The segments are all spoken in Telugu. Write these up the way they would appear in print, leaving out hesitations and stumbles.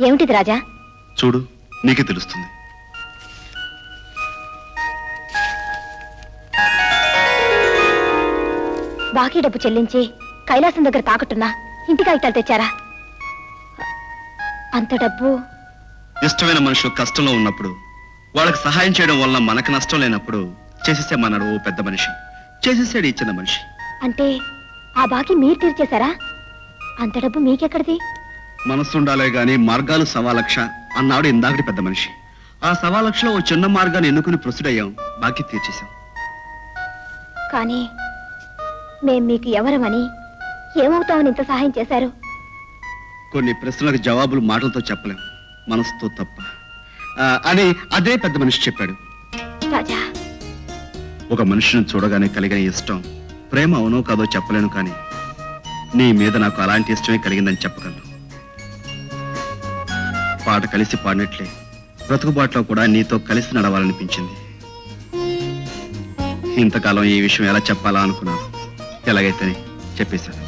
ఏమిటిది రాజా? చూడు, నీకే తెలుస్తుంది. బాకీ డబ్బు చెల్లించి కైలాసం దగ్గర తాకట్టున్నా ఇంటి కాగితాలు తెచ్చారా? అంత డబ్బు? ఇష్టమైన మనుషులు కష్టంలో ఉన్నప్పుడు వాళ్ళకి సహాయం చేయడం వల్ల మనకు నష్టం లేనప్పుడు చేసేసేమన్నాడు ఓ పెద్ద మనిషి. చేసేసాడు ఈ చిన్న మనిషి. అంటే ఆ బాకీ మీరు తీర్చేశారా? అంత డబ్బు మీకెక్కడిది? మనస్సుండాలే గాని మార్గాలు 1,00,000 అన్నాడు ఇందాకటి పెద్ద మనిషి. ఆ 1,00,000లో ఓ చిన్న మార్గాన్ని ఎన్నుకుని ప్రొసీడయ్యాం, బాకీ తీర్చేశాం. కానీ మేం మీకు ఎవరమని, ఏమవుతామని ఇంత సహాయం చేశారు? కొన్ని ప్రశ్నలకు జవాబులు మాటలతో చెప్పలేం, మనసుతో తప్ప అని అదే పెద్ద మనిషి చెప్పాడు. రాజా, ఒక మనిషిని చూడగానే కలిగిన ఇష్టం ప్రేమ అవునో కాదో చెప్పలేను, కానీ నీ మీద నాకు అలాంటి ఇష్టమే కలిగిందని చెప్పగలను. పాట కలిసి పాడినట్లే బ్రతుకుబాట్లో కూడా నీతో కలిసి నడవాలనిపించింది. ఇంతకాలం ఈ విషయం ఎలా చెప్పాలా అనుకున్నాను. ఎలాగైతే చెప్పేశాను.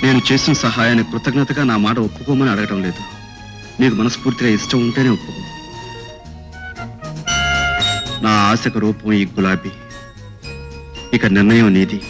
నేను చేసిన సహాయాన్ని కృతజ్ఞతగా నా మాట ఒప్పుకోమని అడగటం లేదు. నీకు మనస్ఫూర్తిగా ఇష్టం ఉంటేనే ఒప్పుకో. నా ఆశకు రూపం ఈ గులాబీ. ఇక నిర్ణయం నీది.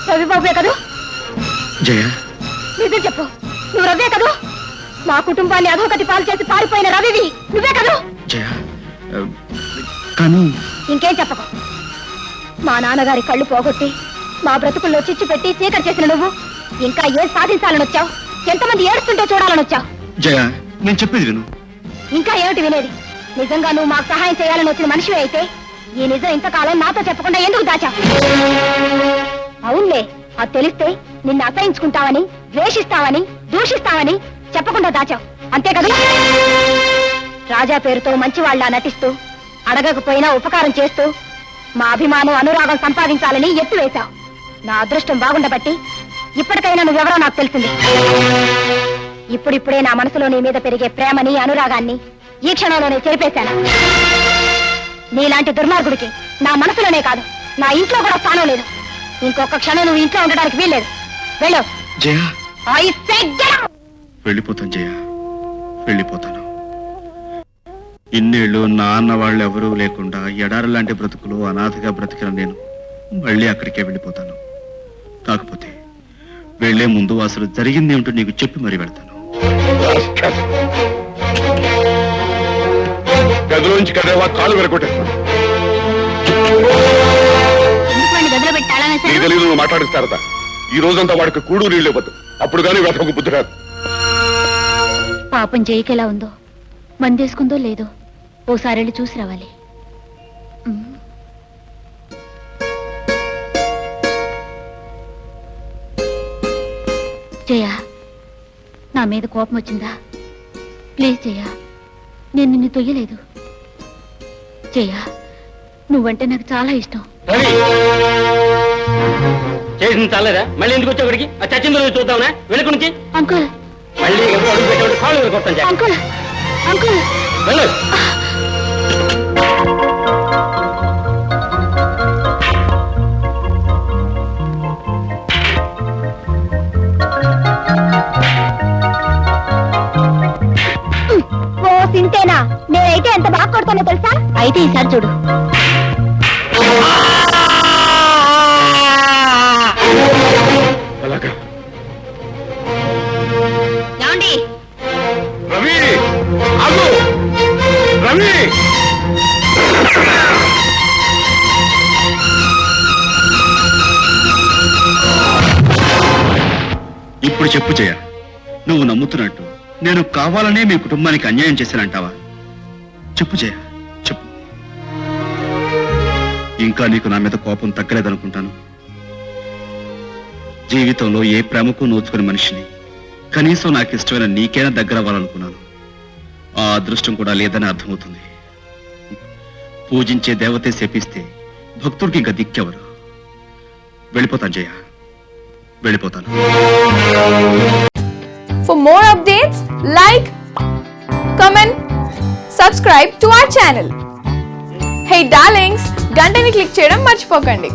రవిబాబే కదూ? జయ, నిజం చెప్పు, నువ్వు రవే కదూ? మా కుటుంబాన్ని అధోగతి పాలు చేసి పారిపోయిన రవివి నువ్వే కదూ? జయ, కానీ ఇంకేం చెప్పకు. మా నాన్నగారి కళ్ళు పోగొట్టి మా బ్రతుకుల్లో చిచ్చు పెట్టి చీకటి చేసిన నువ్వు ఇంకా ఏం సాధించాలని వచ్చావు? ఎంతమంది ఏడుస్తుంటే చూడాలని వచ్చావు? జయ, నేను చెప్పేది విను. ఇంకా ఏమిటి వినేది? నిజంగా నువ్వు మాకు సహాయం చేయాలని వచ్చిన మనిషివే అయితే ఈ నిజం ఇంతకాలం నాతో చెప్పకుండా ఎందుకు దాచావు? అవునులే, అది తెలిస్తే నిన్ను అసహించుకుంటావని, ద్వేషిస్తావని, దూషిస్తావని చెప్పకుండా దాచావు, అంతే కదా? రాజా పేరుతో మంచివాళ్లా నటిస్తూ అడగకపోయినా ఉపకారం చేస్తూ మా అభిమానం, అనురాగం సంపాదించాలని ఎత్తు వేశావు. నా అదృష్టం బాగుండబట్టి ఇప్పటికైనా నువ్వెవరో నాకు తెలిసింది. ఇప్పుడిప్పుడే నా మనసులో నీ మీద పెరిగే ప్రేమని, అనురాగాన్ని ఈ క్షణంలోనే చెరిపేశాను. నీలాంటి దుర్మార్గుడికి నా మనసులోనే కాదు, నా ఇంట్లో కూడా స్థానం లేదు. ఇంకొక క్షణం నువ్వు ఇంట్లో ఉండడానికి వీల్లేదు. వెళ్ళు. జయ, I said get out. వెళ్ళిపోతాను జయ, వెళ్ళిపోతాను. ఇన్నేళ్ళు నా అన్న వాళ్ళు ఎవరూ లేకుండా ఎడారి లాంటి బ్రతుకులు అనాథగా బ్రతికిన నేను మళ్ళీ అక్కడికే వెళ్ళిపోతాను. కాకపోతే వెళ్లే ముందు అసలు జరిగింది ఏమిటో నీకు చెప్పి మరీ వెళ్తాను. గదిలోంచి కదేవా కాలు వెరగొట్టేస్తాను. గదిలో పెట్టాలని నీకు తెలియదు, నువ్వు మాట్లాడిస్తారట. ఈ రోజంతా వాడికి కూడు నీళ్ళు ఇవ్వద్దు, అప్పుడు కానీ వెతకు బుద్ధి రాదు. పాపం జైకి ఎలా ఉందో, మందేసుకుందో లేదో ఓసారి వెళ్ళి చూసి రావాలి. జయ, నా మీద కోపం వచ్చిందా? ప్లీజ్ జయ, నేను నిన్ను తొయ్యలేదు. జయ, నువ్వంటే నాకు చాలా ఇష్టం. చేసిన చాలేదా? మళ్ళీ ఎందుకు వచ్చావు ఇక్కడికి? ఆ చచ్చిందో చూద్దావునా? వెనుక నుంచి అంకుల్, మళ్ళీ అడుగు పెట్టేవాడు కాళ్ళు కొడతాను. అంకుల్, అంకుల్, వెళ్ళు. ఓ సింతేనా? నేనైతే ఎంత బాగా కొడతానో తెలుసా? అయితే ఈసారి చూడు. ఏమండి? రవి, ఆగు! రవి! ఇప్పుడు చెప్పు జయ, నువ్వు నమ్ముతున్నట్టు నేను కావాలనే మీ కుటుంబానికి అన్యాయం చేశానంటావా? చెప్పు జయ, చెప్పు. ఇంకా నీకు నా మీద కోపం తగ్గలేదనుకుంటాను. జీవితంలో ఏ ప్రేమకు నోచుకునే మనిషిని కనీసం నాకు ఇష్టమైన నీకైనా దగ్గర అవ్వాలనుకున్నాను. ఆ అదృష్టం కూడా లేదని అర్థమవుతుంది. పూజించే దేవతే శపిస్తే భక్తుడికి ఇంకా దిక్కెవరు? వెళ్ళిపోతాను జయ, వెళ్ళిపోతాను. For more updates, like, comment, subscribe to our channel. Hey darlings, గంటని click చేయడం మర్చిపోకండి.